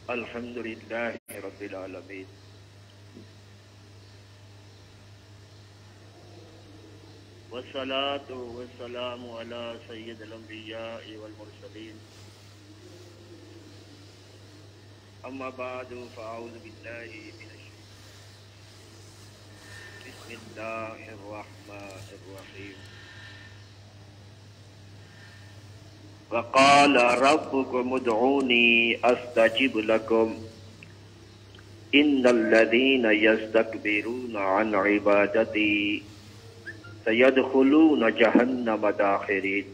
الحمد لله رب العالمين والصلاة والسلام على سيد الأنبياء والمرسلين أما بعد فأعوذ بالله من الشيطان بسم الله الرحمن الرحيم وقال ربكم ادعوني أستجب لكم إن الذين يستكبرون عن عبادتي سيدخلون جهنم داخرين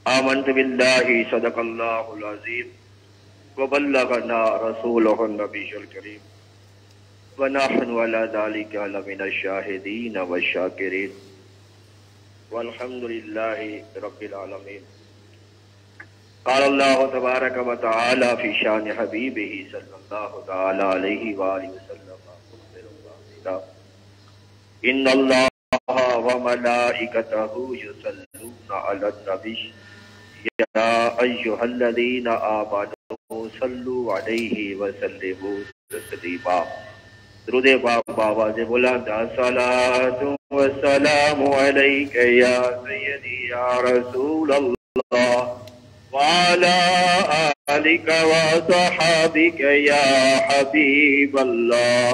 آمنت بالله صدق الله العظيم وبلغنا رسوله النبي الكريم ونحن على ذلك لمن الشاهدين والشاكرين والحمد لله رب العالمين. قال الله تبارك وتعالى في شان حبيبه صلى الله تعالى عليه وآله وسلم إن الله وملائكته يصلون على النبي يا أيها الذين آمنوا صلوا عليه وسلموا تسليما. درود پاک آواز بلند الصلاة والسلام عليك يا سيدي يا رسول الله وعلى آلك وصحابك يا حبيب الله.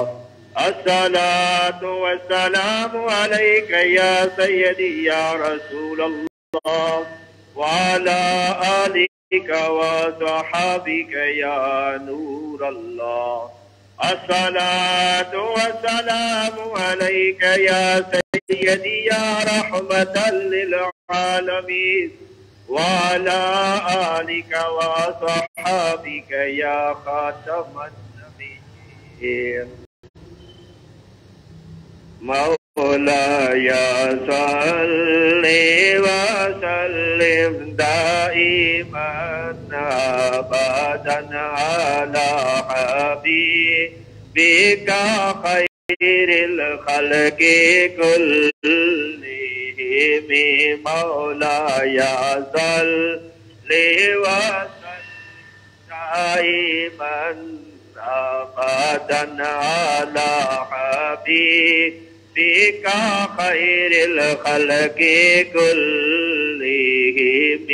الصلاة والسلام عليك يا سيدي يا رسول الله وعلى آلك وصحابك يا نور الله. الصلاة والسلام عليك يا سيدي يا رحمة للعالمين وعلى آلك وصحابك يا خاتم النبيين. مولاي صل وسلم دائما أبدا على حبيبك خير الخلق كلهم. مولاي صل وسلم دائما أبدا على حبيبك خير الخلق كلهم.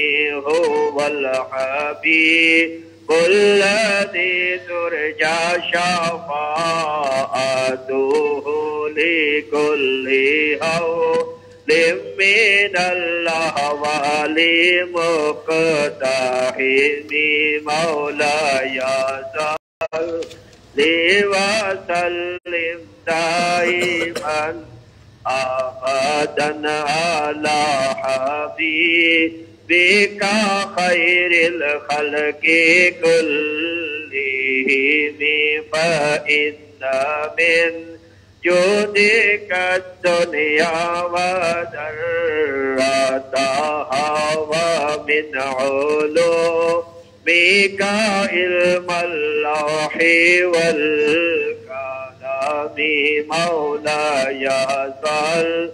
هو الحبيب الذي ترجى شفاعته لكل هول من الأهوال مقتحم. مولاي صل وسلم دائما أبدا على حبيبك خير الخلق كلهم. فإن من جودك الدنيا وذرتها ومن علومك علم اللوح والكلام. مولاي صل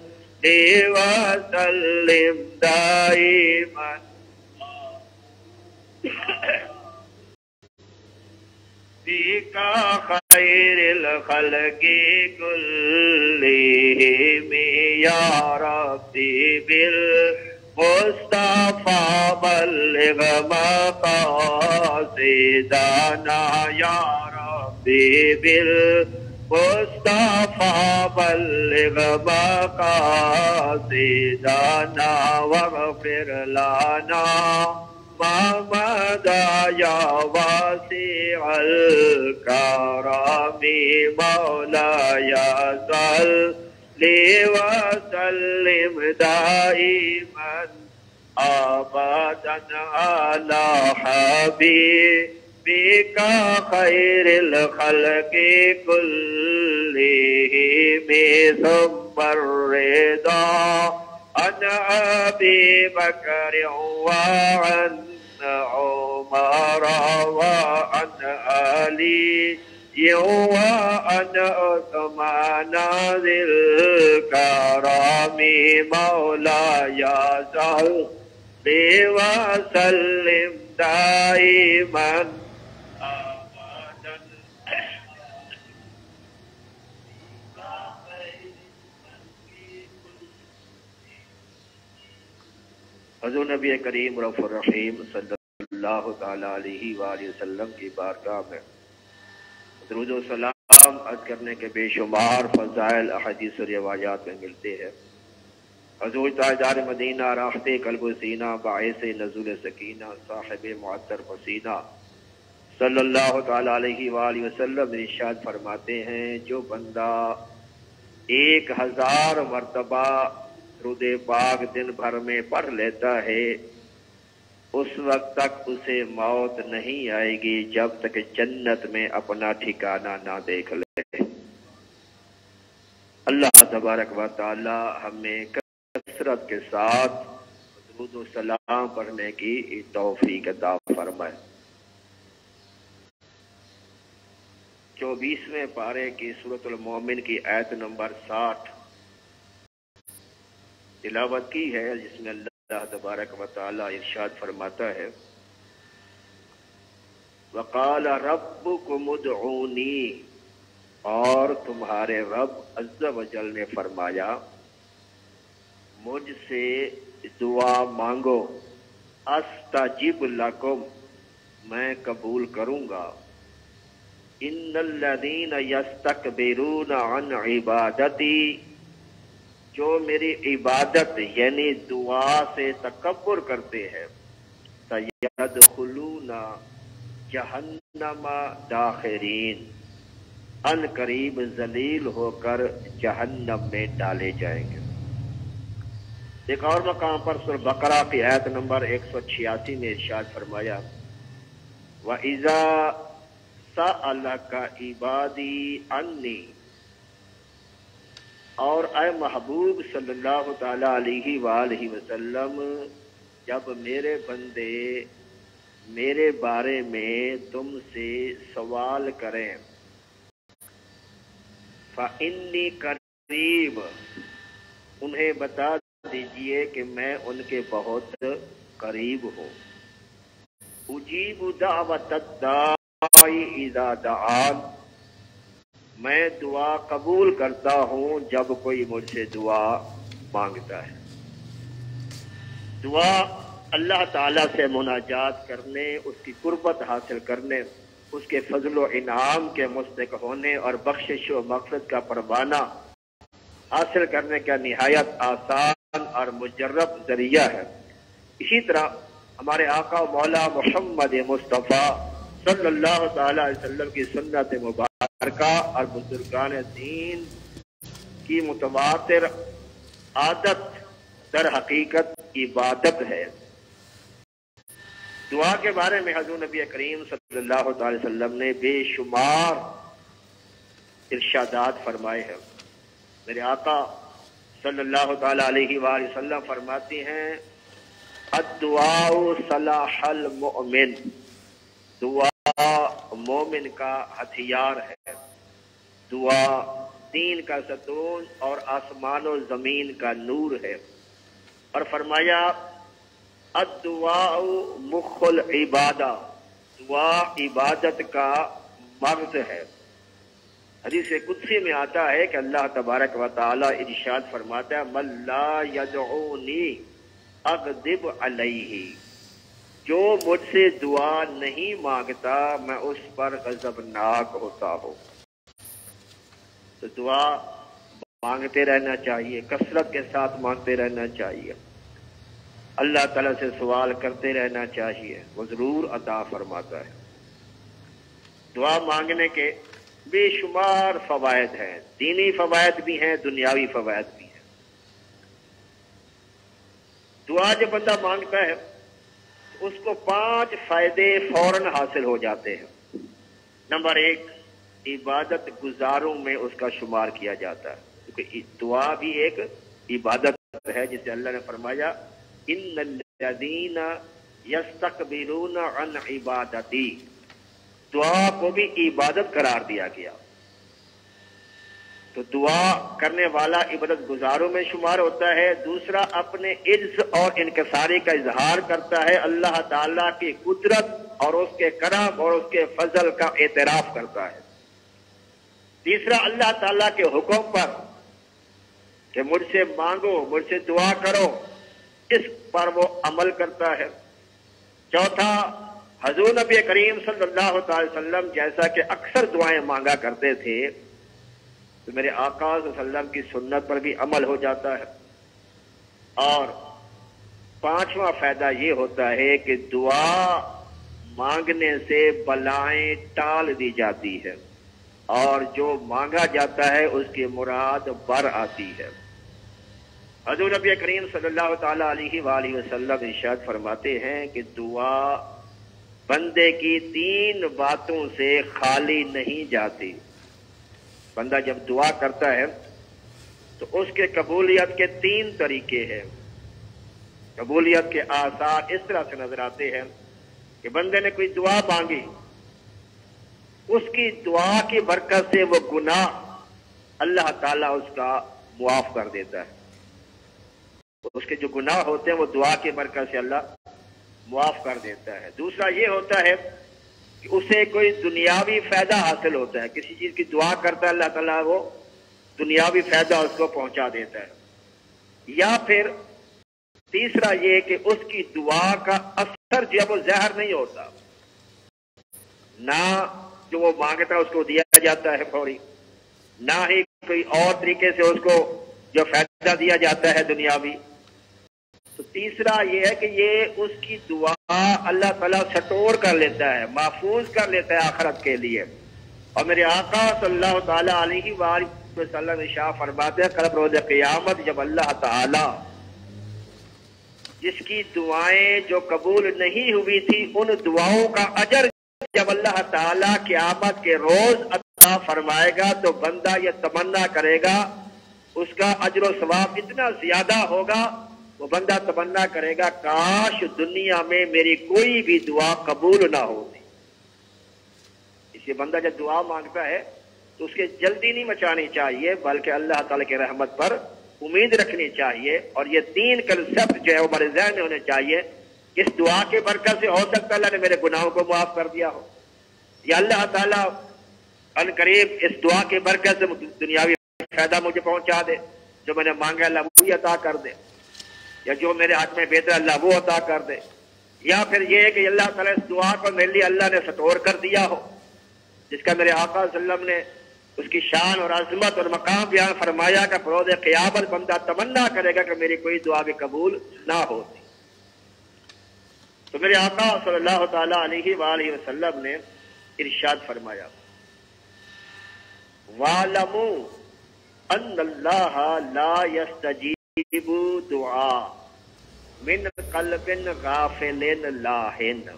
وسلم دائما بك خير الخلق كلهم. يا ربي بالمصطفى بلغ مقاصدنا. يا ربي بالمصطفى بلغ مقاصدنا واغفر لنا ما مضى يا واسع الكرم. مولاي صل وسلم دائما أبدا على حبيبك خير الخلق كلهم. ثم الرضا عن أبي بكر وعن عمر وعن علي وعن عثمان ذي الكرم. مولاي صل وسلم دائما حضور نبی کریم رؤوف الرحیم صلی اللہ تعالی علیہ وآلہ وسلم کی بارگاہ میں درود و سلام عرض کرنے کے بے شمار فضائل احادیث و روایات میں ملتے ہیں۔ حضور تاجدار مدینہ راحت قلب و سینہ باعث نزول سکینہ صاحب معطر پسینہ صلی اللہ تعالی علیہ وآلہ وسلم ارشاد فرماتے ہیں، جو بندہ 1000 مرتبہ درود پاک دن بھر میں پڑھ لیتا ہے اس وقت تک اسے موت نہیں آئے گی جب تک جنت میں اپنا ٹھکانہ نہ دیکھ لے۔ اللہ تبارک و تعالی ہمیں کثرت کے ساتھ درود و سلام پڑھنے کی توفیق عطا فرمائے۔ 24ویں پارے کی سورۃ المومن کی آیت نمبر 60 تلاوت کی ہے، جس میں اللہ تبارک و تعالی ارشاد فرماتا ہے، وقال ربکم ادعونی، اور تمہارے رب عز و جل نے فرمایا مجھ سے دعا مانگو، استجب لکم، میں قبول کروں گا، ان الذین یستکبرون عن عبادتی، جو میری عبادت یعنی دعا سے تکبر کرتے ہیں، سیدخلون جہنم داخرین، ان قریب ذلیل ہو کر جہنم میں ڈالے جائیں گے۔ ایک اور مقام پر سورہ بقرہ کی آیت نمبر 186 میں ارشاد فرمایا، وَإِذَا سَأَلَكَ عِبَادِي عَنِّي، اور اے محبوب صلی اللہ تعالی علیہ وآلہ وسلم، جب میرے بندے میرے بارے میں تم سے سوال کریں، فَإِنِّي قریب، انہیں بتا دیجئے کہ میں ان کے بہت قریب ہوں، اجیب دعوت الداعی اذا دعان، میں دعا قبول کرتا ہوں جب کوئی مجھ سے دعا مانگتا ہے۔ دعا اللہ تعالیٰ سے مناجات کرنے، اس کی قربت حاصل کرنے، اس کے فضل و انعام کے مستحق ہونے اور بخشش و مغفرت کا پروانہ حاصل کرنے کا نہایت آسان اور مجرب ذریعہ ہے۔ اسی طرح ہمارے آقا و مولا محمد مصطفیٰ صلی اللہ تعالی علیہ وسلم کی سنت مبارکہ اور بزرگان دین کی متواتر عادت در حقیقت عبادت ہے۔ دعا کے بارے میں حضور نبی کریم صلی اللہ تعالی وسلم نے بے شمار ارشادات فرمائے ہیں۔ میرے آقا صلی اللہ تعالی علیہ وآلہ وسلم فرماتے ہیں، الدعاء صلاح المؤمن، دعا مومن کا ہتھیار ہے، دعا دین کا ستون اور آسمان و زمین کا نور ہے۔ اور فرمایا الدعاء مخ العبادہ، دعا عبادت کا مغز ہے۔ حدیث قدسی میں آتا ہے کہ اللہ تبارک و تعالی ارشاد فرماتا ہے، من لا یدعونی اغضب علیہ، جو مجھ سے دعا نہیں مانگتا میں اس پر غضبناک ہوتا ہوں۔ تو دعا مانگتے رہنا چاہیے، کثرت کے ساتھ مانگتے رہنا چاہیے، اللہ تعالیٰ سے سوال کرتے رہنا چاہیے، وہ ضرور عطا فرماتا ہے۔ دعا مانگنے کے بے شمار فوائد ہیں، دینی فوائد بھی ہیں، دنیاوی فوائد بھی ہیں۔ دعا جب بندہ مانگتا ہے اس کو 5 فائدے فوراً حاصل ہو جاتے ہیں۔ نمبر 1، عبادت گزاروں میں اس کا شمار کیا جاتا ہے، کیونکہ دعا بھی ایک عبادت ہے، جسے اللہ نے فرمایا ان الذین یستکبرون عن عبادتی، دعا کو بھی عبادت قرار دیا گیا۔ تو دعا کرنے والا عبادت گزاروں میں شمار ہوتا ہے۔ دوسرا، اپنے عجز اور انکساری کا اظہار کرتا ہے، اللہ تعالیٰ کی قدرت اور اس کے کرم اور اس کے فضل کا اعتراف کرتا ہے۔ تیسرا، اللہ تعالیٰ کے حکم پر کہ مجھ سے مانگو، مجھ سے دعا کرو، اس پر وہ عمل کرتا ہے۔ چوتھا، حضور نبی کریم صلی اللہ تعالی وسلم جیسا کہ اکثر دعائیں مانگا کرتے تھے تو میرے آقا صلی اللہ علیہ وسلم کی سنت پر بھی عمل ہو جاتا ہے۔ اور پانچواں فائدہ یہ ہوتا ہے کہ دعا مانگنے سے بلائیں ٹال دی جاتی ہے اور جو مانگا جاتا ہے اس کی مراد بر آتی ہے۔ حضور نبی کریم صلی اللہ تعالی علیہ وآلہ وسلم ارشاد فرماتے ہیں کہ دعا بندے کی تین باتوں سے خالی نہیں جاتی۔ بندہ جب دعا کرتا ہے تو اس کے قبولیت کے تین طریقے ہیں۔ قبولیت کے آثار اس طرح سے نظر آتے ہیں کہ بندے نے کوئی دعا مانگی، اس کی دعا کی برکت سے وہ گناہ اللہ تعالیٰ اس کا معاف کر دیتا ہے۔ اس کے جو گناہ ہوتے ہیں وہ دعا کی برکت سے اللہ معاف کر دیتا ہے۔ دوسرا یہ ہوتا ہے کہ اسے کوئی دنیاوی فائدہ حاصل ہوتا ہے، کسی چیز کی دعا کرتا ہے اللہ تعالیٰ وہ دنیاوی فائدہ اس کو پہنچا دیتا ہے۔ یا پھر تیسرا یہ کہ اس کی دعا کا اثر جو ہے وہ ظاہر نہیں ہوتا، نہ جو وہ مانگتا ہے اس کو دیا جاتا ہے فوری، نہ ہی کوئی اور طریقے سے اس کو جو فائدہ دیا جاتا ہے دنیاوی۔ تو تیسرا یہ ہے کہ یہ اس کی دعا اللہ تعالیٰ سٹور کر لیتا ہے، محفوظ کر لیتا ہے آخرت کے لیے۔ اور میرے آقا صلی اللہ تعالیٰ علیہ وآلہ وسلم ارشاد فرماتے ہیں قیامت روز قیامت جب اللہ تعالیٰ جس کی دعائیں جو قبول نہیں ہوئی تھی ان دعاؤں کا اجر جب اللہ تعالیٰ قیامت کے روز عطا فرمائے گا تو بندہ یہ تمنا کرے گا، اس کا اجر و ثواب اتنا زیادہ ہوگا، وہ بندہ تمنا کرے گا کاش دنیا میں میری کوئی بھی دعا قبول نہ ہوتی۔ اس لیے بندہ جب دعا مانگتا ہے تو اس کے جلدی نہیں مچانی چاہیے بلکہ اللہ تعالیٰ کی رحمت پر امید رکھنی چاہیے۔ اور یہ تین کنسپٹ جو ہے وہ ہمارے ذہن میں ہونے چاہیے۔ اس دعا کے برکت سے ہو سکتا ہے اللہ نے میرے گناہوں کو معاف کر دیا ہو، یا اللہ تعالیٰ ان قریب اس دعا کے برکت سے دنیاوی فائدہ مجھے پہنچا دے، جو میں نے مانگا اللہ وہی عطا کر دے، یا جو میرے حق میں بہتر اللہ وہ عطا کر دے، یا پھر یہ ہے کہ اللہ تعالیٰ اس دعا کو میرے لیے اللہ نے سٹور کر دیا ہو، جس کا میرے آقا صلی اللہ علیہ وسلم نے اس کی شان اور عظمت اور مقام بیان فرمایا کہ فروز قیامت بندہ تمنا کرے گا کہ میری کوئی دعا بھی قبول نہ ہوتی۔ تو میرے آقا صلی اللہ تعالی علیہ وآلہ وسلم نے ارشاد فرمایا وَاعْلَمُوا أَنَّ اللَّهَ لَا يَسْتَجِيبُ دُعَاءً مِنْ قَلْبٍ غَافِلٍ لَاهٍ۔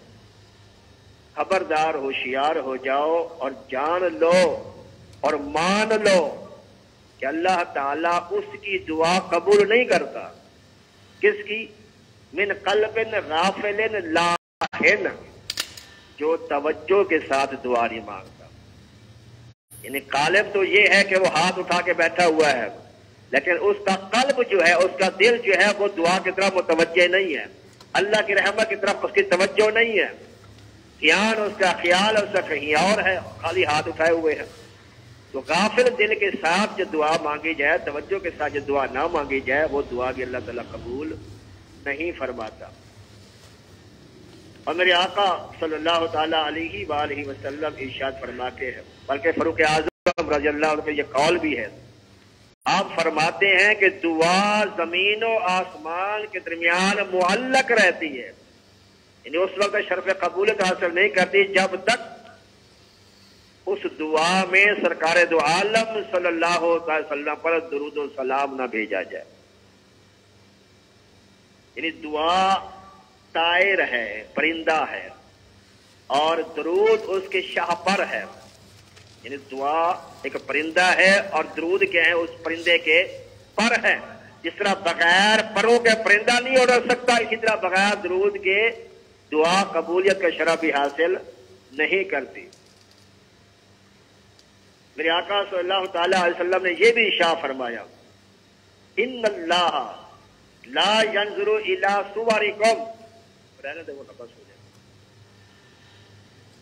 خبردار ہوشیار ہو جاؤ اور جان لو اور مان لو کہ اللہ تعالیٰ اس کی دعا قبول نہیں کرتا، کس کی؟ من قلب غافل لاہن، جو توجہ کے ساتھ دعا نہیں مانگتا۔ یعنی قالب تو یہ ہے کہ وہ ہاتھ اٹھا کے بیٹھا ہوا ہے، لیکن اس کا قلب جو ہے، اس کا دل جو ہے وہ دعا کی طرف متوجہ نہیں ہے، اللہ کی رحمت کی طرف اس کی توجہ نہیں ہے، دھیان اس کا خیال اس کا کہیں اور ہے، خالی ہاتھ اٹھائے ہوئے ہیں۔ تو غافل دل کے ساتھ جو دعا مانگی جائے، توجہ کے ساتھ جو دعا نہ مانگی جائے، وہ دعا بھی اللہ تعالیٰ قبول نہیں فرماتا۔ اور میرے آقا صلی اللہ تعالی علیہ وآلہ وسلم ارشاد فرماتے ہیں، بلکہ فاروق اعظم رضی اللہ عنہ کا یہ قول بھی ہے، آپ فرماتے ہیں کہ دعا زمین و آسمان کے درمیان معلق رہتی ہے، یعنی اس وقت شرف قبولیت حاصل نہیں کرتی جب تک اس دعا میں سرکار دو عالم صلی اللہ علیہ وسلم پر درود و سلام نہ بھیجا جائے۔ یعنی دعا طائر ہے، پرندہ ہے، اور درود اس کے شاہ پر ہے۔ یعنی دعا ایک پرندہ ہے اور درود کیا ہے؟ اس پرندے کے پر ہے۔ جس طرح بغیر پروں کے پرندہ نہیں اڑ سکتا، اسی طرح بغیر درود کے دعا قبولیت کا شرف بھی حاصل نہیں کرتی۔ میرے آقا صلی اللہ تعالی علیہ وسلم نے یہ بھی ارشاد فرمایا ان اللہ لا ينظر الى صورکم، رہنے دے وہ نفس ہو جائے،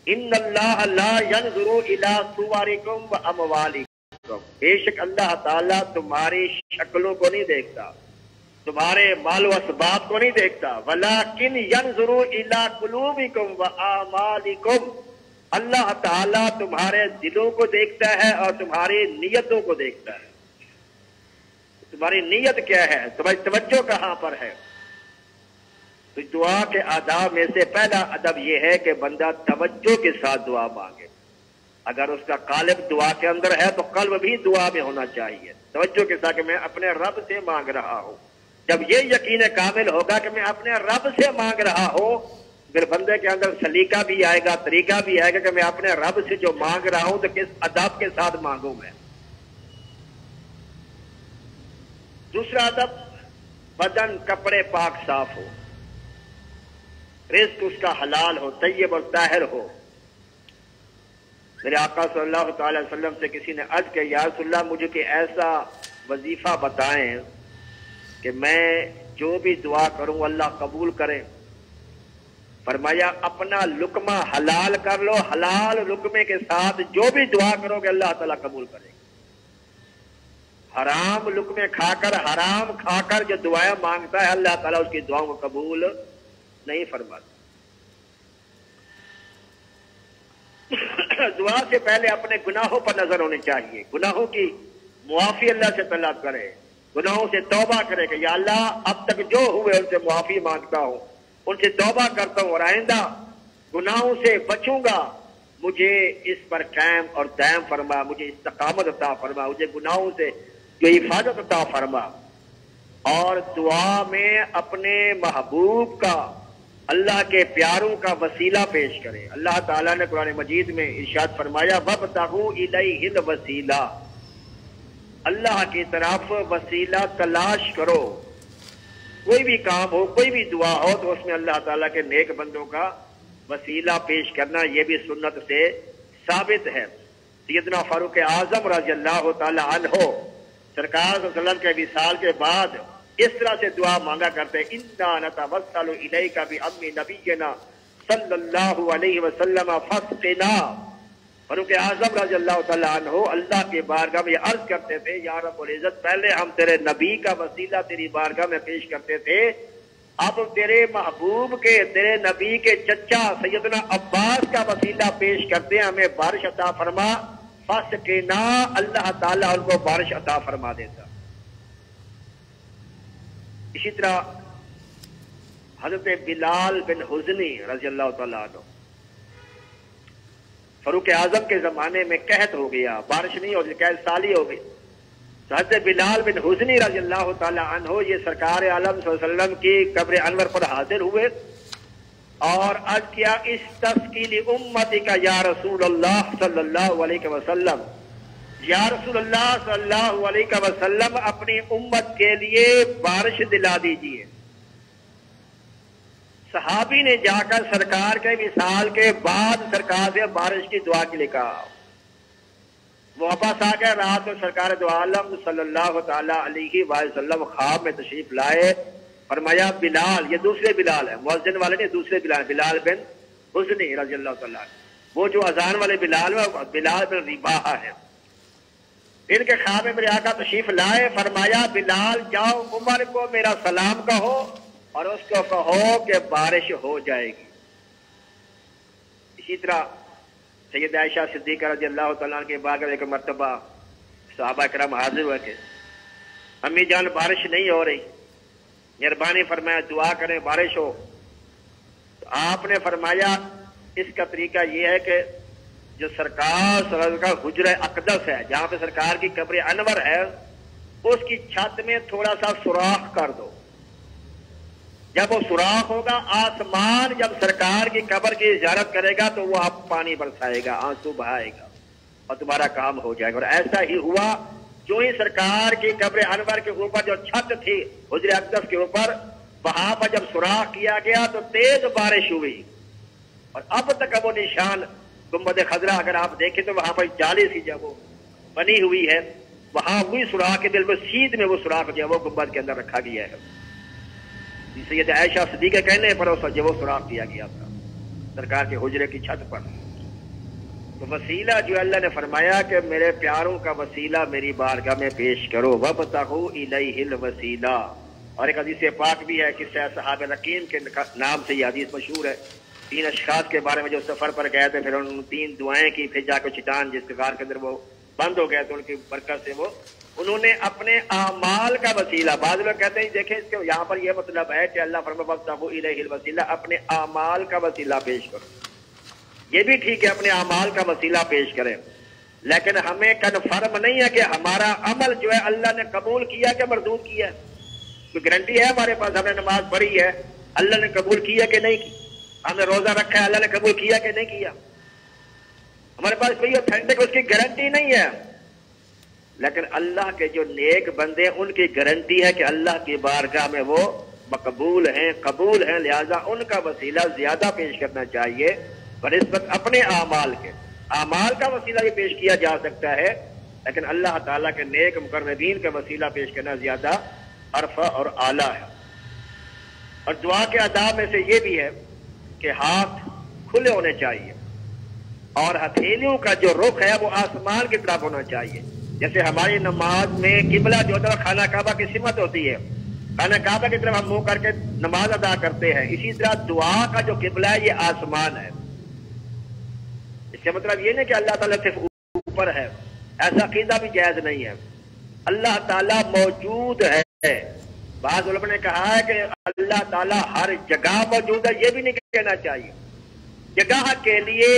ان اللہ لا ينظر الى صورکم و اموالکم، بے شک اللہ تعالیٰ تمہاری شکلوں کو نہیں دیکھتا، تمہارے مال و اسباب کو نہیں دیکھتا، ولیکن ينظر الى قلوبکم و اعمالکم، اللہ تعالیٰ تمہارے دلوں کو دیکھتا ہے اور تمہاری نیتوں کو دیکھتا ہے۔ تمہاری نیت کیا ہے، تمہاری توجہ کہاں پر ہے؟ تو دعا کے آداب میں سے پہلا ادب یہ ہے کہ بندہ توجہ کے ساتھ دعا مانگے۔ اگر اس کا قالب دعا کے اندر ہے تو قلب بھی دعا میں ہونا چاہیے، توجہ کے ساتھ کہ میں اپنے رب سے مانگ رہا ہوں۔ جب یہ یقین کامل ہوگا کہ میں اپنے رب سے مانگ رہا ہوں، پھر بندے کے اندر سلیقہ بھی آئے گا، طریقہ بھی آئے گا کہ میں اپنے رب سے جو مانگ رہا ہوں تو کس ادب کے ساتھ مانگوں میں۔ دوسرا ادب، بدن کپڑے پاک صاف ہو، رزق اس کا حلال ہو، طیب اور طاہر ہو۔ میرے آقا صلی اللہ تعالی وسلم سے کسی نے عرض کیا، یا رسول اللہ مجھے کہ ایسا وظیفہ بتائیں کہ میں جو بھی دعا کروں اللہ قبول کرے۔ فرمایا اپنا لقمہ حلال کر لو، حلال لقمے کے ساتھ جو بھی دعا کرو گے اللہ تعالیٰ قبول کرے گا۔ حرام لقمے کھا کر جو دعائیں مانگتا ہے اللہ تعالیٰ اس کی دعاؤں کو قبول نہیں فرماتا۔ دعا سے پہلے اپنے گناہوں پر نظر ہونی چاہیے، گناہوں کی معافی اللہ سے طلب کرے، گناہوں سے توبہ کرے کہ یا اللہ اب تک جو ہوئے ان سے معافی مانگتا ہوں، ان سے توبہ کرتا ہوں اور آئندہ گناہوں سے بچوں گا، مجھے اس پر قائم اور دائم فرما، مجھے استقامت عطا فرما، مجھے گناہوں سے جو حفاظت عطا فرما۔ اور دعا میں اپنے محبوب کا، اللہ کے پیاروں کا وسیلہ پیش کرے۔ اللہ تعالیٰ نے قرآن مجید میں ارشاد فرمایا وَابْتَغُوا إِلَيْهِ الْوَسِيلَةَ، اللہ کی طرف وسیلہ تلاش کرو۔ کوئی بھی کام ہو، کوئی بھی دعا ہو تو اس میں اللہ تعالیٰ کے نیک بندوں کا وسیلہ پیش کرنا یہ بھی سنت سے ثابت ہے۔ سیدنا فاروق اعظم رضی اللہ تعالیٰ عنہ سرکار صلی اللہ علیہ وسلم کے وصال کے بعد اس طرح سے دعا مانگا کرتے ہیں، اِنَّا نَتَوَسَّلُ إِلَيْكَ بِأَمِّ نَبِيِّنَا صلی اللہ علیہ وسلم فَاسْقِنَا۔ فاروق اعظم رضی اللہ تعالیٰ عنہ اللہ کے بارگاہ میں عرض کرتے تھے، یا رب العزت پہلے ہم تیرے نبی کا وسیلہ تیری بارگاہ میں پیش کرتے تھے، اب تیرے محبوب کے، تیرے نبی کے چچا سیدنا عباس کا وسیلہ پیش کرتے ہیں، ہمیں بارش عطا فرما۔ فاسقنا، اللہ تعالیٰ ان کو بارش عطا فرما دیتا۔ اسی طرح حضرت بلال بن حزنی رضی اللہ تعالیٰ عنہ، فاروق اعظم کے زمانے میں قحط ہو گیا، بارش نہیں ہو گئی، قحط سالی ہو گئی، تو حضرت بلال بن حزنی رضی اللہ تعالیٰ عنہ یہ سرکار عالم صلی اللہ علیہ وسلم کی قبر انور پر حاضر ہوئے اور عرض کیا، استسقی امتک یا رسول اللہ صلی اللہ علیہ وسلم، یا رسول اللہ صلی اللہ علیہ وسلم اپنی امت کے لیے بارش دلا دیجیے۔ صحابی نے جا کر سرکار کے وصال کے بعد سرکار سے بارش کی دعا کے لیے کہا۔ وہ واپس آ گئے، رات میں سرکار دو عالم صلی اللہ تعالی علیہ وسلم خواب میں تشریف لائے، فرمایا بلال، یہ دوسرے بلال ہے، مؤذن والے نے دوسرے بلال، بلال بن حزنی رضی اللہ تعالیٰ عنہ، وہ جو اذان والے بلال ہے بلال بن رباحہ ہے۔ ان کے خواب میں میرے آقا تشریف لائے، فرمایا بلال جاؤ عمر کو میرا سلام کہو اور اس کو کہو کہ بارش ہو جائے گی۔ اسی طرح سید عائشہ صدیقہ رضی اللہ تعالیٰ عنہ کے بعد ایک مرتبہ صحابہ کرام حاضر ہوئے کہ امی جان بارش نہیں ہو رہی، مہربانی فرمایا دعا کریں بارش ہو۔ تو آپ نے فرمایا اس کا طریقہ یہ ہے کہ جو سرکار صلی اللہ علیہ وسلم کا حجرہ اقدس ہے، جہاں پہ سرکار کی قبر انور ہے، اس کی چھت میں تھوڑا سا سوراخ کر دو۔ جب وہ سوراخ ہوگا، آسمان جب سرکار کی قبر کی زیارت کرے گا تو وہ آپ پانی برسائے گا، آنسو بہائے گا اور تمہارا کام ہو جائے گا۔ اور ایسا ہی ہوا، جو ہی سرکار کی قبر انور کے اوپر جو چھت تھی حجرہ اقدس کے اوپر، وہاں پر جب سوراخ کیا گیا تو تیز بارش ہوئی، اور اب تک وہ نشان گنبد خضرا اگر آپ دیکھیں تو وہاں پر جالی سی جب وہ بنی ہوئی ہے، وہاں وہی سوراخ کے بالکل سیدھ میں وہ سوراخ جو ہے وہ گنبد کے اندر رکھا گیا ہے۔ سید عائشہ صدیقہ کہنے پر جو وہ سوراخ کیا گیا تھا سرکار کے حجرے کی چھت پر۔ تو وسیلہ جو اللہ نے فرمایا کہ میرے پیاروں کا وسیلہ میری بارگاہ میں پیش کرو، وَابْتَغُوا إِلَيْهِ الْوَسِيلَہ۔ اور ایک حدیث پاک بھی ہے قصہ صحابہ رقیم کے نام سے یہ حدیث مشہور ہے، 3 اشخاص کے بارے میں جو سفر پر گئے تھے، پھر انہوں نے 3 دعائیں کی، پھر جا کے چٹان جس کے غار کے اندر وہ بند ہو گئے تو ان کی برکت سے وہ انہوں نے اپنے اعمال کا وسیلہ، بعض لوگ کہتے ہیں دیکھیں اس کے یہاں پر یہ مطلب ہے کہ اللہ فرماتا ہے وَابْتَغُوا إِلَيْهِ الْوَسِيلَہ، اپنے اعمال کا وسیلہ پیش کرو، یہ بھی ٹھیک ہے اپنے اعمال کا وسیلہ پیش کریں، لیکن ہمیں کنفرم نہیں ہے کہ ہمارا عمل جو ہے اللہ نے قبول کیا کہ مردود کیا ہے، کوئی گارنٹی ہے ہمارے پاس؟ ہم نے نماز پڑھی ہے، اللہ نے قبول کیا کہ نہیں کی؟ ہم نے روزہ رکھا ہے، اللہ نے قبول کیا کہ نہیں کیا؟ ہمارے پاس کوئی اوتھینٹک اس کی گارنٹی نہیں ہے، لیکن اللہ کے جو نیک بندے ان کی گارنٹی ہے کہ اللہ کی بارگاہ میں وہ مقبول ہیں، قبول ہیں، لہذا ان کا وسیلہ زیادہ پیش کرنا چاہیے بنسبت اپنے اعمال کے۔ اعمال کا وسیلہ بھی پیش کیا جا سکتا ہے، لیکن اللہ تعالیٰ کے نیک مقربین کا وسیلہ پیش کرنا زیادہ ارفع اور اعلیٰ ہے۔ اور دعا کے آداب میں سے یہ بھی ہے کہ ہاتھ کھلے ہونے چاہیے اور ہتھیلیوں کا جو رخ ہے وہ آسمان کی طرف ہونا چاہیے۔ جیسے ہماری نماز میں قبلہ جو ہوتا ہے خانہ کعبہ کی سمت ہوتی ہے، خانہ کعبہ کی طرف ہم منہ کر کے نماز ادا کرتے ہیں، اسی طرح دعا کا جو قبلہ ہے یہ آسمان ہے۔ اس کا مطلب یہ نہیں کہ اللہ تعالیٰ صرف اوپر ہے، ایسا عقیدہ بھی جائز نہیں ہے۔ اللہ تعالیٰ موجود ہے، بعض علماء نے کہا ہے کہ اللہ تعالیٰ ہر جگہ موجود ہے، یہ بھی نہیں کہنا چاہیے۔ جگہ کے لیے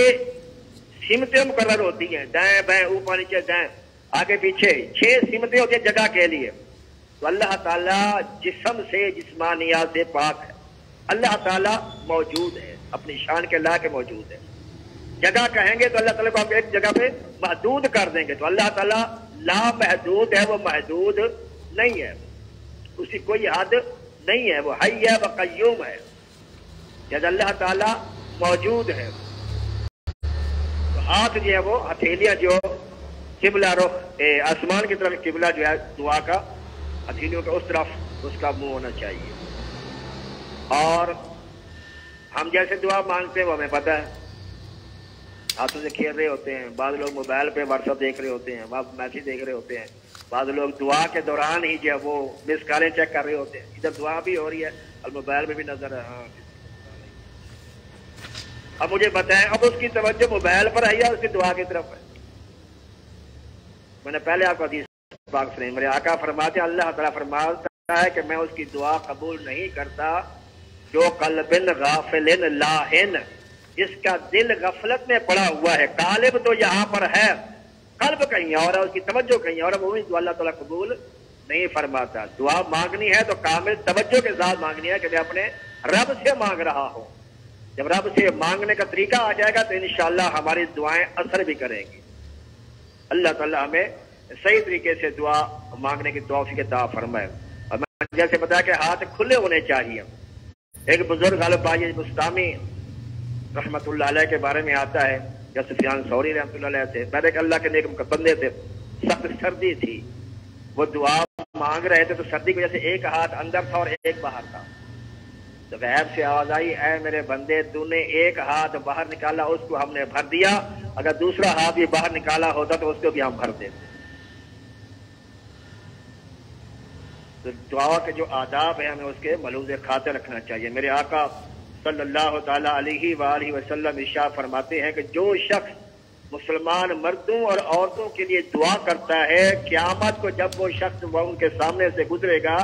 سمتیں مقرر ہوتی ہیں، دائیں بائیں اوپر نیچے دائیں آگے پیچھے، 6 سمتیں ہوتی ہیں جگہ کے لیے۔ تو اللہ تعالیٰ جسم سے جسمانیات سے پاک ہے، اللہ تعالیٰ موجود ہے، اپنی شان کے لا کے موجود ہے۔ جگہ کہیں گے تو اللہ تعالیٰ کو آپ ایک جگہ پہ محدود کر دیں گے، تو اللہ تعالیٰ لا محدود ہے، وہ محدود نہیں ہے، اس کی کوئی حد نہیں ہے، وہ حی ہے، وہ قیوم ہے۔ جب اللہ تعالیٰ موجود ہے تو ہاتھ جو ہے وہ ہتھیلیاں جو قبلہ رخ آسمان کی طرف قبلہ جو ہے دعا کا، ہتھیلیوں کا اس طرف اس کا منہ ہونا چاہیے۔ اور ہم جیسے دعا مانگتے ہیں وہ ہمیں پتہ ہے، ہاتھوں سے کھیل رہے ہوتے ہیں، بعض لوگ موبائل پہ واٹس ایپ دیکھ رہے ہوتے ہیں، بعض میسج دیکھ رہے ہوتے ہیں، بعض لوگ دعا کے دوران ہی جو ہے وہ مس کالیں چیک کر رہے ہوتے ہیں، ادھر دعا بھی ہو رہی ہے اور موبائل میں بھی نظر ہے۔ ہاں اب مجھے بتائیں، اب اس کی توجہ موبائل پر ہے یا اس کی دعا کی طرف ہے؟ میں نے پہلے آپ کو حدیث پاک سنائی، میرے آقا فرماتے ہیں اللہ تعالیٰ فرماتا ہے کہ میں اس کی دعا قبول نہیں کرتا جو قلب غافل لاہن، جس کا دل غفلت میں پڑا ہوا ہے، قالب تو یہاں پر ہے، قلب کہیں اور ہے، اس کی توجہ کہیں اور ہے، وہ بھی دعا اللہ تعالیٰ قبول نہیں فرماتا۔ دعا مانگنی ہے تو کامل توجہ کے ساتھ مانگنی ہے کہ میں اپنے رب سے مانگ رہا ہوں۔ جب رب سے مانگنے کا طریقہ آ جائے گا تو انشاءاللہ ہماری دعائیں اثر بھی کریں گی۔ اللہ تعالیٰ ہمیں صحیح طریقے سے دعا مانگنے کی توفیق عطا فرمائے۔ اور میں جیسے بتایا کہ ہاتھ کھلے ہونے چاہیے۔ ایک بزرگ غالب بھائی بستامی رحمت اللہ علیہ کے بارے میں آتا ہے، یا سفیان ثوری رحمت اللہ علیہ سے، پہلے کہ اللہ کے نیک بندے تھے، سخت سردی تھی، وہ دعا مانگ رہے تھے تو سردی کی وجہ سے ایک ہاتھ اندر تھا اور ایک باہر تھا، تو غیب سے آواز آئی، اے میرے بندے تو نے ایک ہاتھ باہر نکالا، اس کو ہم نے بھر دیا، اگر دوسرا ہاتھ بھی باہر نکالا ہوتا تو اس کو بھی ہم بھر دیتے۔ تو دعا کے جو آداب ہیں ہمیں اس کے ملحوظ خاطر رکھنا چاہیے۔ میرے آقا صلی اللہ تعالیٰ علیہ وآلہ وسلم ارشاد فرماتے ہیں کہ جو شخص مسلمان مردوں اور عورتوں کے لیے دعا کرتا ہے، قیامت کو جب وہ شخص وہ ان کے سامنے سے گزرے گا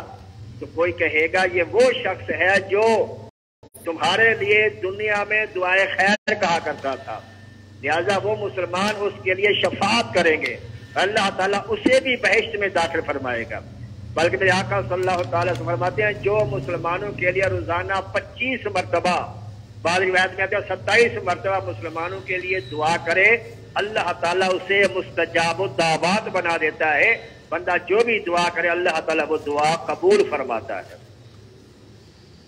تو کوئی کہے گا یہ وہ شخص ہے جو تمہارے لیے دنیا میں دعائے خیر کہا کرتا تھا، لہذا وہ مسلمان اس کے لیے شفاعت کریں گے، اللہ تعالیٰ اسے بھی بہشت میں داخل فرمائے گا۔ بلکہ میرے آقا صلی اللہ تعالیٰ سے فرماتے ہیں جو مسلمانوں کے لیے روزانہ 25 مرتبہ، بعض روایت میں آتے ہیں 27 مرتبہ مسلمانوں کے لیے دعا کرے، اللہ تعالیٰ اسے مستجاب الدعوات بنا دیتا ہے۔ بندہ جو بھی دعا کرے اللہ تعالیٰ وہ دعا قبول فرماتا ہے۔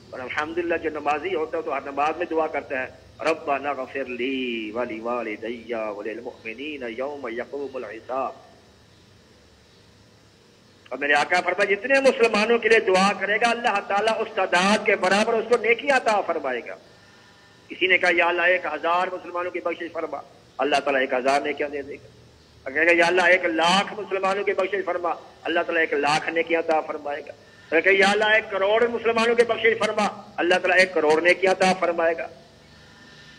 اور الحمدللہ جو نمازی ہوتا ہے تو ہر نماز میں دعا کرتا ہے، ربنا اغفر لی ولوالدی وللمؤمنین یوم یقوم الحساب۔ اور میرے آقا فرمایا جتنے مسلمانوں کے لیے دعا کرے گا اللہ تعالیٰ اس تعداد کے برابر اس کو نیکیاں عطا فرمائے گا۔ کسی نے کہا یا اللہ 1000 مسلمانوں کی بخشش فرما، اللہ تعالیٰ 1000 نیکیاں دے دے گا. اگر کہ یا اللہ 1,00,000 مسلمانوں کی بخشش فرما, اللہ تعالیٰ 1,00,000 نیکیاں عطا فرمائے گا. اگر کہ یا اللہ 1 کروڑ مسلمانوں کی بخشش فرما, اللہ تعالیٰ 1 کروڑ نیکیاں عطا فرمائے گا.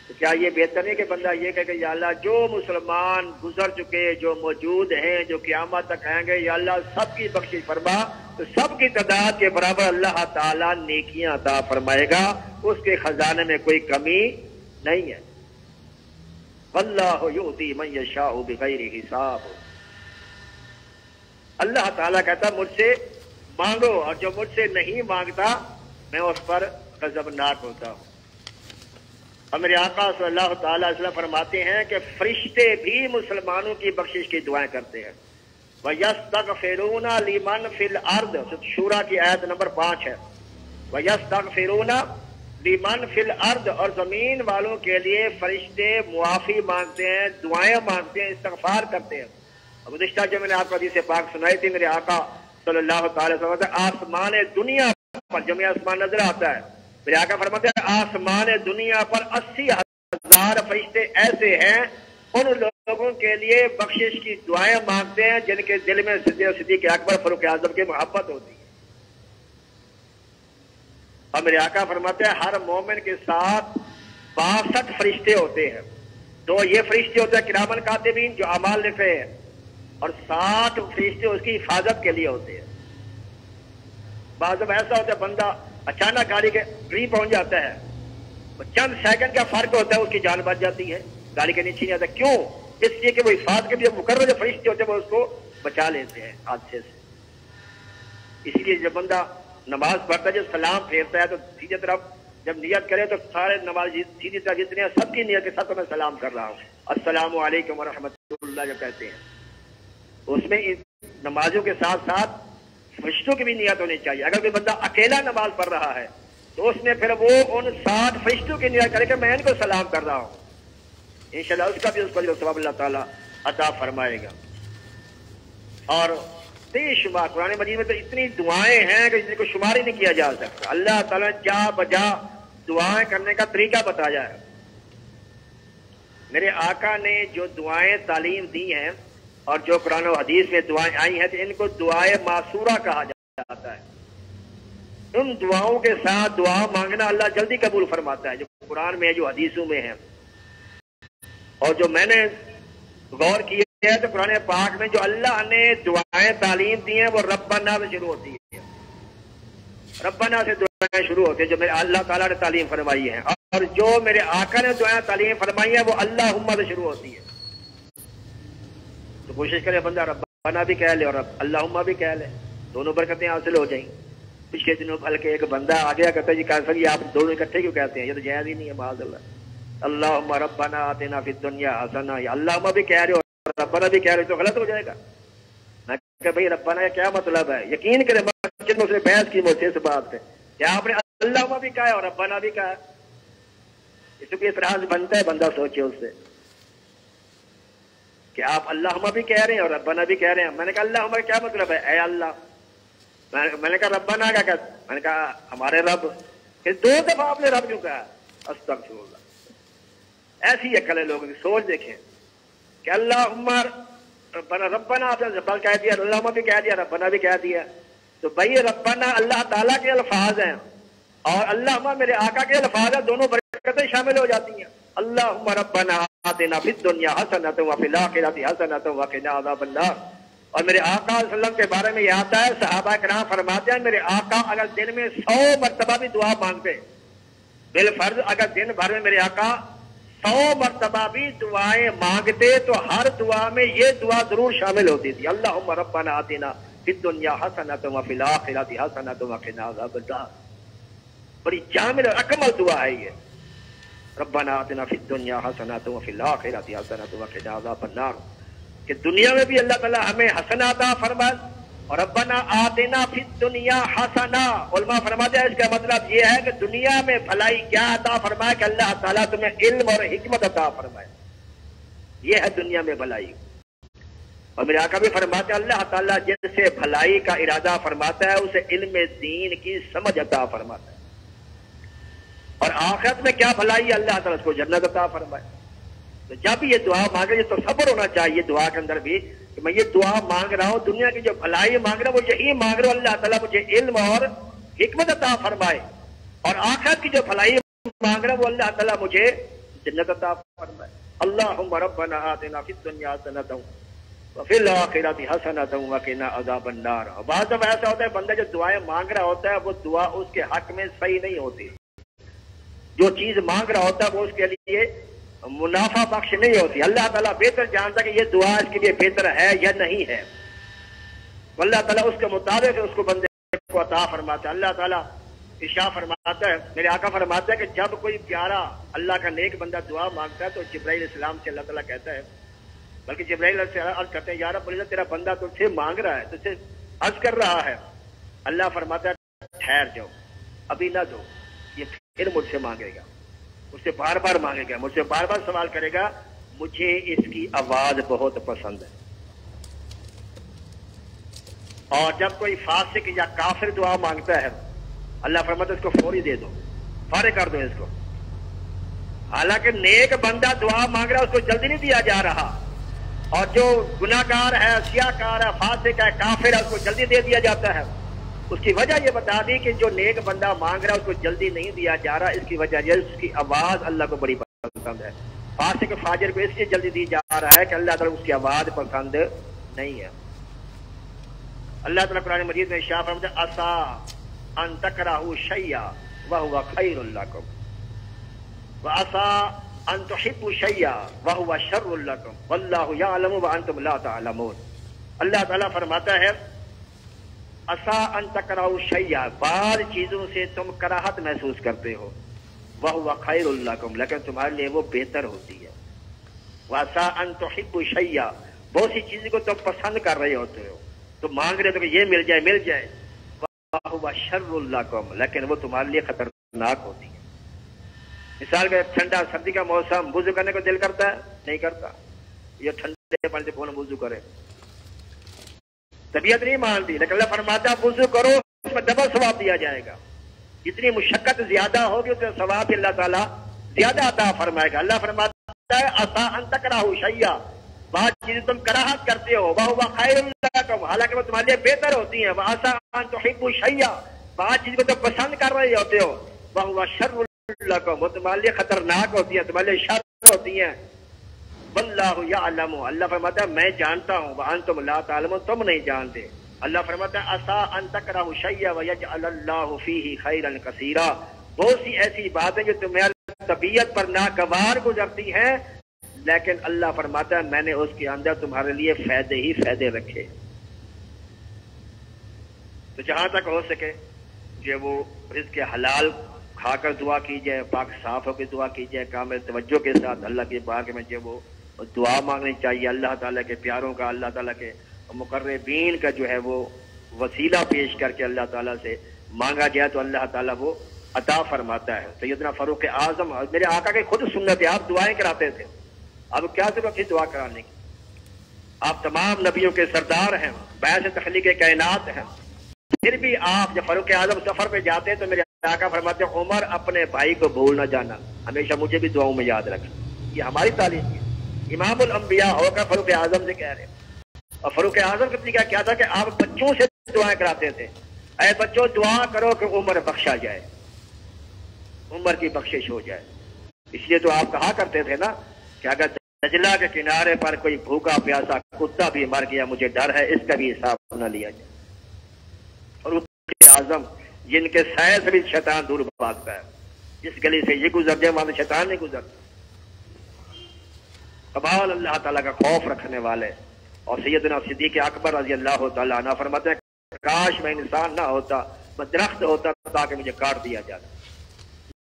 تو کیا یہ بہتر نہیں کہ بندہ یہ کہے کہ یا اللہ جو مسلمان گزر چکے, جو موجود ہیں, جو قیامت تک آئیں گے, یا اللہ سب کی بخشش فرما, تو سب کی تعداد کے برابر اللہ تعالیٰ نیکیاں عطا فرمائے گا. اس کے خزانے میں کوئی کمی نہیں ہے. واللہ یؤتی من یشاء بغیر حساب. اللہ تعالیٰ کہتا مجھ سے مانگو, اور جو مجھ سے نہیں مانگتا میں اس پر غضبناک ہوتا ہوں. اور میرے آقا صلی اللہ تعالیٰ علیہ وسلم فرماتے ہیں کہ فرشتے بھی مسلمانوں کی بخشش کی دعائیں کرتے ہیں. وَيَسْتَغْفِرُونَ لِمَنْ فِي الْأَرْضِ, شورا کی آیت نمبر 5 ہے. وَيَسْتَغْفِرُونَ لِمَنْ فِي الْأَرْضِ, اور زمین والوں کے لیے فرشتے معافی مانگتے ہیں, دعائیں مانگتے ہیں, استغفار کرتے ہیں. گزشتہ جو میں نے آپ کو حدیث پاک سنائی تھی, میرے آقا صلی اللہ تعالی وسلم آسمان دنیا پر, جب یہ آسمان نظر آتا ہے, میرے آقا فرماتے ہیں آسمان دنیا پر 80,000 فرشتے ایسے ہیں, ان لوگوں کے لیے بخشش کی دعائیں مانگتے ہیں جن کے دل میں صدیق اکبر فاروق اعظم کی محبت ہوتی ہے. اور میرے آقا فرماتے ہیں ہر مومن کے ساتھ 62 فرشتے ہوتے ہیں. 2 یہ فرشتے ہوتے ہیں کرامن کاتبین جو اعمال لکھ رہے ہیں, اور 60 فرشتے اس کی حفاظت کے لیے ہوتے ہیں. بعض جب ایسا ہوتا ہے بندہ اچانک گاڑی کے قریب پہنچ جاتا ہے, چند سیکنڈ کا فرق ہوتا ہے, اس کی جان بچ جاتی ہے, گاڑی کے نیچے نہیں آتا. کیوں؟ اس لیے کہ وہ حفاظت کے لیے مقرر جو فرشتے ہوتے ہیں وہ اس کو بچا لیتے ہیں حادثے سے. اسی لیے جب بندہ نماز پڑھتا ہے, جب سلام پھیرتا ہے تو سیدھی طرف جب نیت کرے تو سارے نماز سیدھی طرف جتنے ہیں سب کی نیت کے ساتھ میں سلام کر رہا ہوں, السلام علیکم ورحمۃ اللہ جو کہتے ہیں, اس میں نمازوں کے ساتھ ساتھ فرشتوں کی بھی نیت ہونی چاہیے. اگر کوئی بندہ اکیلا نماز پڑھ رہا ہے تو اس میں پھر وہ ان 60 فرشتوں کی نیت کرے کہ میں ان کو سلام کر رہا ہوں, انشاءاللہ اس کا بھی اس پر جو ثواب اللہ تعالیٰ عطا فرمائے گا. اور بے شمار قرآن مجید میں تو اتنی دعائیں ہیں کہ جن کو شمار ہی نہیں کیا جا سکتا. اللہ تعالیٰ نے جا بجا دعائیں کرنے کا طریقہ بتایا ہے. میرے آقا نے جو دعائیں تعلیم دی ہیں اور جو قرآن و حدیث میں دعائیں آئی ہیں تو ان کو دعائیں معصورہ کہا جاتا ہے. ان دعاؤں کے ساتھ دعا مانگنا اللہ جلدی قبول فرماتا ہے, جو قرآن میں ہے, جو حدیثوں میں ہیں. اور جو میں نے غور کیا ہے تو قرآن پاک میں جو اللہ نے دعائیں تعلیم دی ہیں وہ ربنا سے شروع ہوتی ہے. ربنا سے دعائیں شروع ہوتی ہیں جو میرے اللہ تعالیٰ نے تعلیم فرمائی ہیں, اور جو میرے آقا نے دعائیں تعلیم فرمائی ہیں وہ اللہم سے شروع ہوتی ہے. تو کوشش کرے بندہ ربنا بھی کہہ لے اور اللہم بھی کہہ لے, دونوں برکتیں حاصل ہو جائیں. پچھلے دنوں بلکہ ایک بندہ آ گیا کہتا ہے جی کیسا یہ آپ دونوں اکٹھے کیوں کہتے ہیں, یہ تو جائز ہی نہیں ہے معاذ اللہ. اللہم ربنا آتنا فی الدنیا حسنہ, یا اللہم بھی کہہ رہے ہو ربنا بھی کہہ رہے تو غلط ہو جائے گا. میں کہ بھئی ربنا کیا مطلب ہے؟ یقین کرے مسجد میں اس نے بحث کی مجھ سے اس بات پہ کہ آپ نے اللہم بھی کہا ہے اور ربنا بھی کہا ہے. اس کو اعتراض بنتا ہے, بندہ سوچے اس سے کہ آپ اللہم بھی کہہ رہے ہیں اور ربنا بھی کہہ رہے ہیں. میں نے کہا اللہم کیا مطلب ہے؟ اے اللہ. میں نے کہا ربنا کیا کہا؟ میں نے کہا ہمارے رب. کہ 2 دفعہ آپ نے رب کیوں کہا؟ استغفر اللہ. ایسی عقل ہے لوگوں کی, سوچ دیکھیں کہ اللہم ربنا آپ نے ربنا کہہ دیا, اللہم بھی کہہ دیا, ربنا بھی کہہ دیا. تو بھائی ربنا اللہ تعالیٰ کے الفاظ ہیں اور اللہم میرے آقا کے الفاظ ہیں, دونوں برکتیں شامل ہو جاتی ہیں. اللہم ربنا آتنا فی الدنیا حسنۃ وفی الآخرۃ حسنۃ وقنا عذاب النار. اور میرے آقا صلی اللہ علیہ وسلم کے بارے میں یہ آتا ہے, صحابہ کرام فرماتے ہیں میرے آقا اگر دن میں 100 مرتبہ بھی دعا مانگتے, بالفرض اگر دن بھر میں میرے آقا 100 مرتبہ بھی دعائیں مانگتے تو ہر دعا میں یہ دعا ضرور شامل ہوتی تھی, اللہم ربنا آتنا فی الدنیا حسنۃ وفی الآخرۃ حسنۃ وقنا عذاب النار. بڑی جامع اور اکمل دعا ہے یہ, ربنا آتنا فی الدنیا حسنۃ وفی الآخرۃ حسنۃ وقنا عذاب النار, کہ دنیا میں بھی اللہ تعالیٰ ہمیں حسنہ عطا فرمائے. اور ربنا آتنا فی الدنیا حسنہ, علماء فرماتے ہیں اس کا مطلب یہ ہے کہ دنیا میں بھلائی کیا عطا فرمائے کہ اللہ تعالیٰ تمہیں علم اور حکمت عطا فرمائے, یہ ہے دنیا میں بھلائی. اور میرے آقا بھی فرماتے ہیں اللہ تعالیٰ جن سے بھلائی کا ارادہ فرماتا ہے اسے علم دین کی سمجھ عطا فرماتا ہے, اور آخرت میں کیا بھلائی اللہ تعالیٰ اس کو جنت عطا فرمائے. تو جب یہ دعا مانگے تو صبر ہونا چاہیے دعا کے اندر بھی کہ میں یہ دعا مانگ رہا ہوں، دنیا کی جو بھلائی مانگ رہا ہوں وہ یہی مانگ رہا ہوں اللہ تعالیٰ مجھے علم اور حکمت عطا فرمائے، اور آخرت کی جو بھلائی مانگ رہا ہوں وہ اللہ تعالیٰ مجھے جنت عطا فرمائے۔ اللہم ربنا آتنا فی الدنیا حسنۃ وفی الآخرۃ حسنۃ وقنا عذاب النار۔ اور بعض دفعہ ایسا ہوتا ہے بندہ جو دعائیں مانگ رہا ہوتا ہے وہ دعا اس کے حق میں صحیح نہیں ہوتی، جو چیز مانگ رہا ہوتا ہے وہ اس کے لیے منافع بخش نہیں ہوتی، اللہ تعالیٰ بہتر جانتا کہ یہ دعا اس کے لیے بہتر ہے یا نہیں ہے، اللہ تعالیٰ اس کے مطابق اس کو بندے کو عطا فرماتا ہے۔ اللہ تعالیٰ ارشاد فرماتا ہے، میرے آقا فرماتا ہے کہ جب کوئی پیارا اللہ کا نیک بندہ دعا مانگتا ہے تو جبرائیل علیہ السلام سے اللہ تعالیٰ کہتا ہے، بلکہ جبرائیل علیہ السلام عرض کرتے ہیں یا رب العزت تیرا بندہ تجھ سے مانگ رہا ہے، تجھ سے عرض کر رہا ہے، اللہ فرماتا ہے ٹھہر جاؤ ابھی نہ دو، یہ پھر مجھ سے مانگے گا، مجھ سے بار بار مانگے گا، مجھ سے بار بار سوال کرے گا، مجھے اس کی آواز بہت پسند ہے۔ اور جب کوئی فاسق یا کافر دعا مانگتا ہے اللہ فرماتا ہے اس کو فوری دے دو، فارغ کر دو اس کو، حالانکہ نیک بندہ دعا مانگ رہا ہے اس کو جلدی نہیں دیا جا رہا، اور جو گناہگار ہے، سیاہکار ہے، فاسق ہے، کافر ہے اس کو جلدی دے دیا جاتا ہے۔ اس کی وجہ یہ بتا دی کہ جو نیک بندہ مانگ رہا ہے اس کو جلدی نہیں دیا جا رہا، اس کی وجہ یہ اس کی آواز اللہ کو بڑی پسند ہے۔ فاسق فاجر کو اس لیے جلدی دی جا رہا ہے کہ اللہ تعالیٰ اس کی آواز پسند نہیں ہے۔ اللہ تعالیٰ قرآن مجید میں ارشاد فرماتا ہے عسیٰ ان تکرہوا شیئا وہو خیر لکم وعسیٰ ان تحبوا شیئا وہو شر لکم واللہ یعلم وانتم لا تعلمون۔ اللہ تعالیٰ فرماتا ہے عسیٰ ان تکرہوا شیئا، بعض چیزوں سے تم کراہت محسوس کرتے ہو، وہو خیر لکم، لیکن تمہارے لیے وہ بہتر ہوتی ہے، وعسیٰ ان تحبوا شیئا، بہت سی چیزیں کو تم پسند کر رہے ہوتے ہو، تو مانگ رہے تو کہ یہ مل جائے، وَهُوَ شَرٌّ لَكُمْ، لیکن وہ تمہارے لیے خطرناک ہوتی ہے۔ مثال کے ٹھنڈا سردی کا موسم وضو کرنے کو دل کرتا ہے؟ نہیں کرتا، یہ ٹھنڈے پانی سے کون وضو کرے، طبیعت نہیں مانتی، لیکن اللہ فرماتا ہے وضو کرو اس میں ڈبل ثواب دیا جائے گا، جتنی مشقت زیادہ ہوگی اتنا ثواب اللہ تعالیٰ زیادہ عطا فرمائے گا۔ اللہ فرماتا ہے عسیٰ ان تکرہوا شیئا، بعض چیزیں تم کراہت کرتے ہو، وَهُوَ خَيْرٌ لَكُمْ، حالانکہ وہ تمہارے لیے بہتر ہوتی ہیں، وَعَسَىٰ أَن تُحِبُّوا شَيْئًا، بعض چیزیں کو تم پسند کر رہے ہوتے ہو، وَهُوَ شَرٌّ لَكُمْ، وہ تمہارے لیے خطرناک ہوتی ہیں، تمہارے لیے شر ہوتی ہیں، وَاللَّهُ يَعْلَمُ، اللہ فرماتا ہے میں جانتا ہوں، وَأَنتُمْ لَا تَعْلَمُونَ، تم نہیں جانتے۔ اللہ فرماتا ہے عَسَىٰ أَن تَكْرَهُوا شَيْئًا وَيَجْعَلَ اللَّهُ فِيهِ خَيْرًا كَثِيرًا، بہت سی ایسی باتیں جو تمہاری طبیعت پر ناگوار گزرتی ہیں، لیکن اللہ فرماتا ہے میں نے اس کے اندر تمہارے لیے فائدے ہی فائدے رکھے۔ تو جہاں تک ہو سکے جو وہ رزق حلال کھا کر دعا کی جائے، پاک صاف ہو کے دعا کی جائے، کامل توجہ کے ساتھ اللہ کے بارگاہ میں جو وہ دعا مانگنی چاہیے، اللہ تعالیٰ کے پیاروں کا، اللہ تعالیٰ کے مقربین کا جو ہے وہ وسیلہ پیش کر کے اللہ تعالیٰ سے مانگا جائے تو اللہ تعالیٰ وہ عطا فرماتا ہے۔ سیدنا فاروق اعظم میرے آقا کے خود سنت ہے، آپ دعائیں کراتے تھے، اب کیا ضرورت ہے دعا کرانے کی؟ آپ تمام نبیوں کے سردار ہیں، باعث تخلیق کائنات ہیں، پھر بھی آپ جب فاروق اعظم سفر پہ جاتے ہیں تو میرے آقا فرماتے ہیں عمر اپنے بھائی کو بھول نہ جانا، ہمیشہ مجھے بھی دعاؤں میں یاد رکھنا۔ یہ ہماری تعلیم ہے، امام الانبیاء ہو کر فاروق اعظم سے کہہ رہے ہیں۔ اور فاروق اعظم کا طریقہ کیا تھا کہ آپ بچوں سے دعائیں کراتے تھے، اے بچوں دعا کرو کہ عمر بخشا جائے، عمر کی بخشش ہو جائے۔ اس لیے تو آپ کہا کرتے تھے نا کہ اگر دجلہ کے کنارے پر کوئی بھوکا پیاسا کتا بھی مر گیا مجھے ڈر ہے اس کا بھی حساب نہ لیا جائے۔ اور فاروق اعظم جن کے سائے سے بھی شیطان دور بھاگتا ہے، جس گلی سے یہ گزر جائے وہاں سے شیطان نہیں گزرتا۔ کمال اللہ تعالیٰ کا خوف رکھنے والے۔ اور سیدنا صدیق اکبر رضی اللہ تعالیٰ عنہ فرماتے ہیں کاش میں انسان نہ ہوتا، میں درخت ہوتا تاکہ مجھے کاٹ دیا جاتا،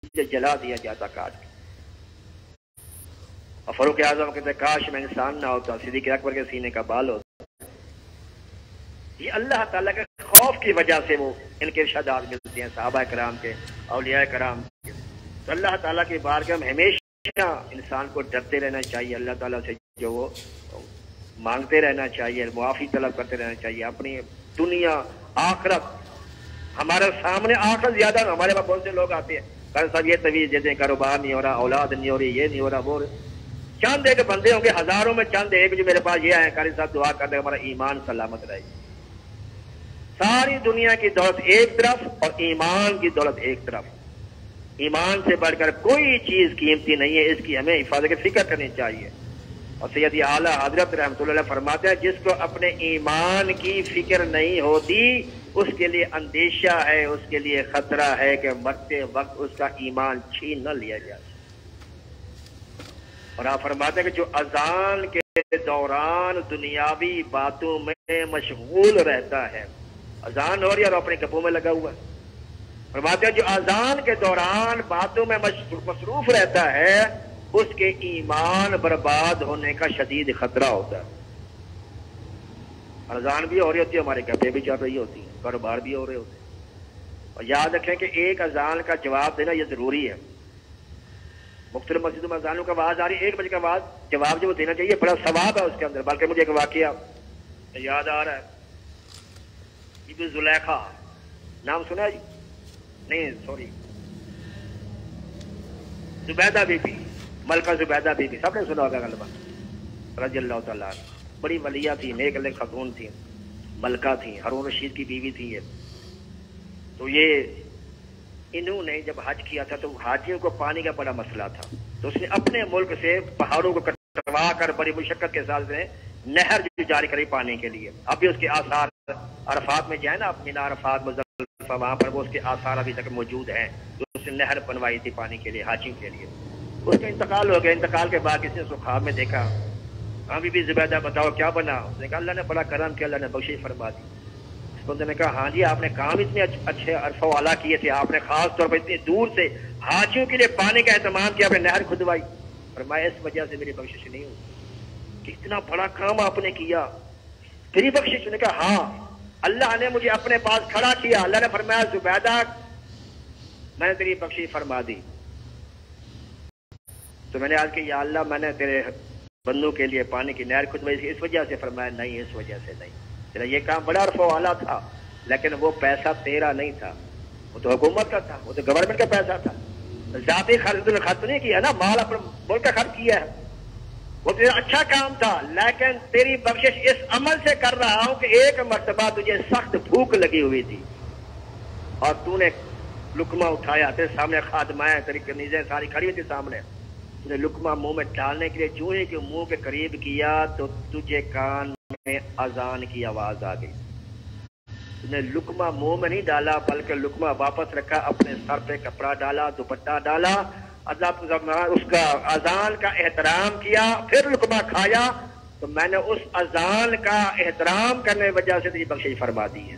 مجھے جلا دیا جاتا کاٹ کے۔ اور فاروق اعظم کہتے ہیں کاش میں انسان نہ ہوتا، صدیق اکبر کے سینے کا بال ہوتا۔ یہ اللہ تعالیٰ کے خوف کی وجہ سے وہ ان کے ارشادات ملتے ہیں صحابہ کرام کے، اولیاء کرام کے۔ تو اللہ تعالیٰ کی بارگاہ میں ہمیشہ انسان کو ڈرتے رہنا چاہیے، اللہ تعالیٰ سے جو وہ مانگتے رہنا چاہیے، معافی طلب کرتے رہنا چاہیے۔ اپنی دنیا آخرت ہمارے سامنے آخرت زیادہ، ہمارے پاس بہت سے لوگ آتے ہیں کہ صاحب یہ طویل دے دیں، کاروبار نہیں ہو رہا، اولاد نہیں ہو رہی، یہ نہیں ہو رہا، وہ چند ایک بندے ہوں گے ہزاروں میں چند ایک جو میرے پاس یہ آئے قاری صاحب دعا کر دے ہمارا ایمان سلامت رہے. ساری دنیا کی دولت ایک طرف اور ایمان کی دولت ایک طرف. ایمان سے بڑھ کر کوئی چیز قیمتی نہیں ہے، اس کی ہمیں حفاظت کی فکر کرنی چاہیے. اور سیدی اعلیٰ حضرت رحمۃ اللہ علیہ فرماتے ہیں جس کو اپنے ایمان کی فکر نہیں ہوتی اس کے لیے اندیشہ ہے، اس کے لیے خطرہ ہے کہ مرتے وقت اس کا ایمان چھین نہ لیا جائے. اور آپ فرماتے ہیں کہ جو اذان کے دوران دنیاوی باتوں میں مشغول رہتا ہے، اذان ہو رہی ہے اور اپنے گپوں میں لگا ہوا ہے. فرماتے ہیں جو اذان کے دوران باتوں میں مصروف رہتا ہے اس کے ایمان برباد ہونے کا شدید خطرہ ہوتا ہے. اذان بھی ہو رہی ہوتی ہے، ہمارے گپے بھی چل رہی ہوتی ہیں، کاروبار بھی ہو رہے ہوتے ہیں. اور یاد رکھیں کہ ایک اذان کا جواب دینا یہ ضروری ہے. مختلف مسجدوں میں اذانوں کا آواز آ رہی ہے، 1 بجے کے بعد جواب جو دینا چاہیے، بڑا ثواب ہے اس کے اندر. بلکہ مجھے ایک واقعہ یاد آ رہا ہے، بی بی زلیخا نام سنا ہے جی؟ نہیں سوری، زبیدہ بی بی، ملکہ زبیدہ بی بی، سب نے سنا ہوگا غالبا، رضی اللہ تعالیٰ عنہ. بڑی ولیہ تھی، نیک اللہ خاتون تھی، ملکہ تھی، ہارون رشید کی بیوی تھی یہ. تو یہ انہوں نے جب حج کیا تھا تو حاجیوں کو پانی کا بڑا مسئلہ تھا، تو اس نے اپنے ملک سے پہاڑوں کو کٹوا کر بڑی مشقت کے ساتھ نہر جاری کری پانی کے لیے. اب بھی اس کے آثار عرفات میں جائے نا، مینا عرفات مزدلفہ، وہاں پر وہ اس کے آثار ابھی تک موجود ہیں. تو اس نے نہر بنوائی تھی پانی کے لیے، حاجیوں کے لیے. اس کا انتقال ہو گیا. انتقال کے بعد کسی نے اس کو خواب میں دیکھا. ہاں بی بی زبیدہ بتاؤ کیا بنا؟ اس نے کہا اللہ نے بڑا کرم کیا، اللہ نے بخشش فرما دی. اس بندے نے کہا ہاں جی آپ نے کام اتنے اچھے عرفہ والا کیے تھے، آپ نے خاص طور پر اتنی دور سے حاجیوں کے لیے پانی کا اہتمام کیا، آپ نے نہر کھدوائی. فرمایا اس وجہ سے میری بخشش نہیں ہوئی. کتنا بڑا کام آپ نے کیا، تیری بخشش؟ نے کہا ہاں اللہ نے مجھے اپنے پاس کھڑا کیا. اللہ نے فرمایا زبیدہ میں نے تیری بخشش فرما دی. تو میں نے آج کہ یا اللہ میں نے تیرے بندوں کے لیے پانی کی نہر کھدوائی تھی، اس وجہ سے؟ فرمایا نہیں اس وجہ سے نہیں. تیرا یہ کام بڑا عرفہ والا تھا لیکن وہ پیسہ تیرا نہیں تھا، وہ تو حکومت کا تھا، وہ تو گورنمنٹ کا پیسہ تھا. ذاتی خرچ نہیں کیا نا، مال اپنے ملک کا خرچ کیا ہے. وہ تیرا اچھا کام تھا لیکن تیری بخشش اس عمل سے کر رہا ہوں کہ ایک مرتبہ تجھے سخت بھوک لگی ہوئی تھی اور تو نے لقمہ اٹھایا، تیرے سامنے خادمائیں تیری کنیزیں ساری کھڑی ہوئی تھی سامنے. تو نے لقمہ منہ میں ڈالنے کے لیے جو ہی کہ منہ کے قریب کیا تو تجھے کان میں اذان کی آواز آ گئی. تو نے لقمہ منہ میں نہیں ڈالا بلکہ لقمہ واپس رکھا، اپنے سر پہ کپڑا ڈالا، دوپٹہ ڈالا، اس کا اذان کا احترام کیا، پھر لقمہ کھایا. تو میں نے اس اذان کا احترام کرنے کی وجہ سے تجھے بخشش فرما دی ہے.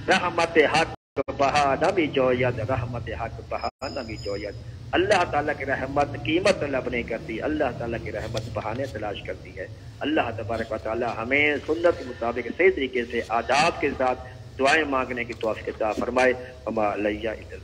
رحمت حق بہا نبی جوید، رحمت حق بہا نبی جوید. اللہ تعالیٰ کی رحمت قیمت طلب نہیں کرتی، اللہ تعالیٰ کی رحمت بہانے تلاش کرتی ہے. اللہ تبارک و تعالیٰ ہمیں سنت کے مطابق صحیح طریقے سے آداب کے ساتھ دعائیں مانگنے کی توفیق عطا فرمائے. وما علیہ الا